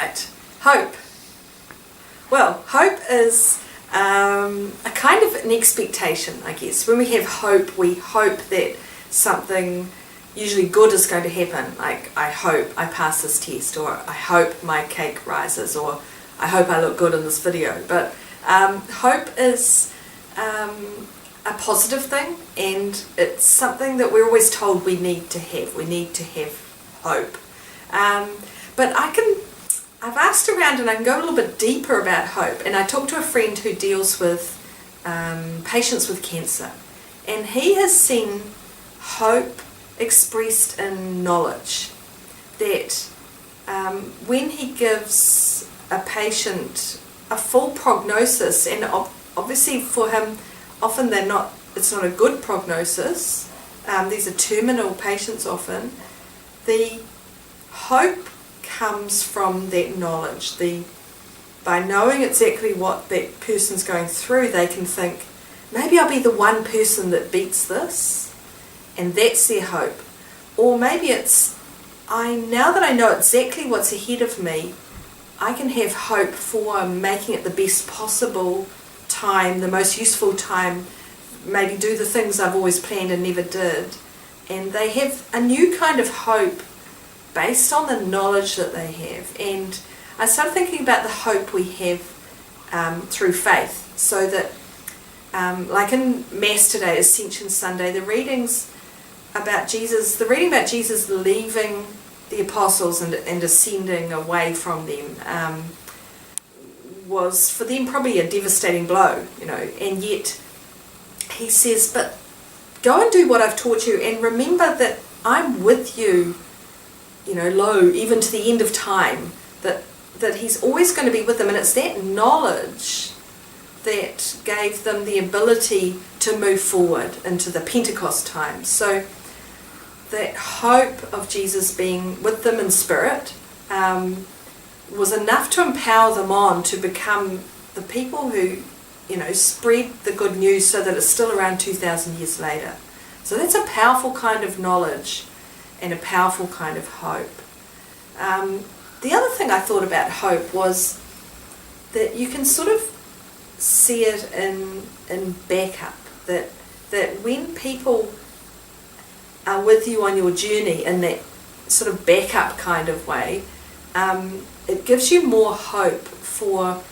Right, hope. Well, hope is a kind of an expectation, I guess. When we have hope, we hope that something usually good is going to happen. Like, I hope I pass this test, or I hope my cake rises, or I hope I look good in this video. But hope is a positive thing, and it's something that we're always told we need to have. We need to have hope. But I've asked around, and I can go a little bit deeper about hope. And I talked to a friend who deals with patients with cancer, and he has seen hope expressed in knowledge. That when he gives a patient a full prognosis, and obviously for him, often it's not a good prognosis. These are terminal patients often. The hope comes from that knowledge. By knowing exactly what that person's going through, they can think, maybe I'll be the one person that beats this, and that's their hope. Or maybe it's, now that I know exactly what's ahead of me, I can have hope for making it the best possible time, the most useful time, maybe do the things I've always planned and never did. And they have a new kind of hope based on the knowledge that they have. And I started thinking about the hope we have through faith. So that, like in Mass today, Ascension Sunday, the reading about Jesus leaving the apostles and ascending away from them was for them probably a devastating blow, and yet he says, but go and do what I've taught you, and remember that I'm with you, even to the end of time, that he's always going to be with them. And it's that knowledge that gave them the ability to move forward into the Pentecost time. So that hope of Jesus being with them in spirit was enough to empower them on to become the people who, spread the good news so that it's still around 2,000 years later. So that's a powerful kind of knowledge and a powerful kind of hope. The other thing I thought about hope was that you can sort of see it in backup, that when people are with you on your journey in that sort of backup kind of way, it gives you more hope for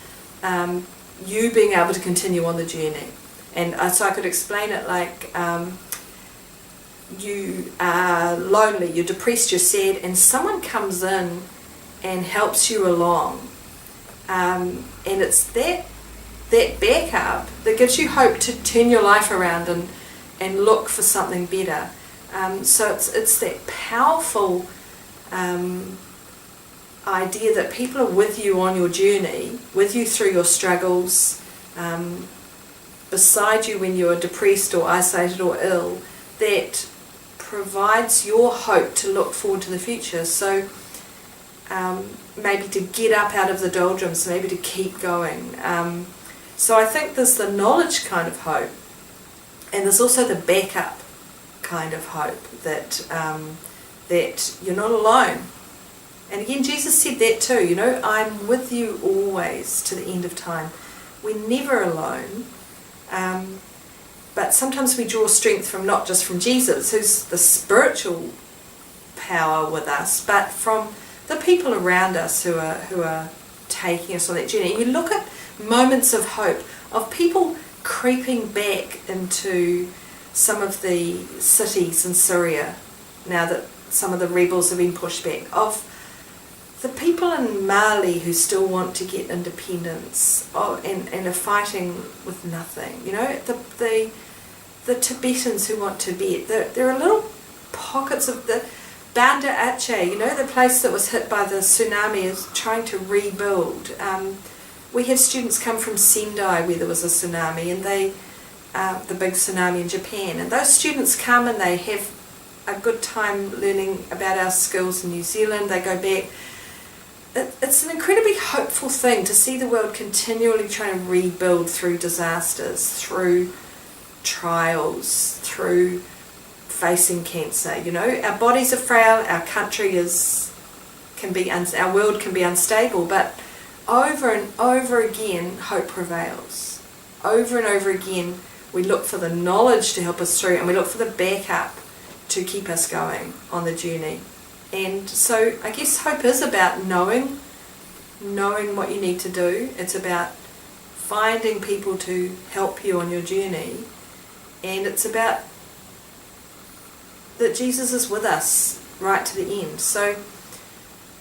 you being able to continue on the journey. And so I could explain it like you are lonely, you're depressed, you're sad, and someone comes in and helps you along. And it's that backup that gives you hope to turn your life around and look for something better. So it's that powerful idea that people are with you on your journey, with you through your struggles, beside you when you are depressed or isolated or ill, that provides your hope to look forward to the future. So maybe to get up out of the doldrums, maybe to keep going. So I think there's the knowledge kind of hope, and there's also the backup kind of hope that you're not alone. And again, Jesus said that too, I'm with you always to the end of time. We're never alone. But sometimes we draw strength from not just from Jesus, who's the spiritual power with us, but from the people around us who are taking us on that journey. You look at moments of hope, of people creeping back into some of the cities in Syria, now that some of the rebels have been pushed back, of the people in Mali who still want to get independence, and are fighting with nothing. The Tibetans who want Tibet. There are little pockets of the Banda Aceh, the place that was hit by the tsunami, is trying to rebuild. We had students come from Sendai where there was a tsunami, and the big tsunami in Japan, and those students come and they have a good time learning about our skills in New Zealand. They go back. It's an incredibly hopeful thing to see the world continually trying to rebuild through disasters, through trials, through facing cancer. Our bodies are frail, our country is our world can be unstable, but over and over again, hope prevails. Over and over again, we look for the knowledge to help us through, and we look for the backup to keep us going on the journey. And so I guess hope is about knowing what you need to do. It's about finding people to help you on your journey. And it's about that Jesus is with us right to the end. So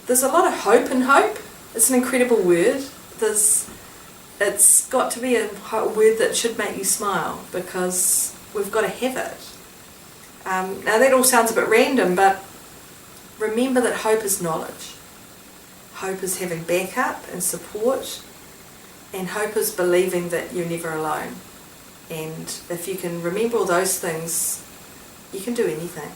there's a lot of hope in hope. It's an incredible word. It's got to be a word that should make you smile, because we've got to have it. Now that all sounds a bit random, but remember that hope is knowledge. Hope is having backup and support, and hope is believing that you're never alone. And if you can remember all those things, you can do anything.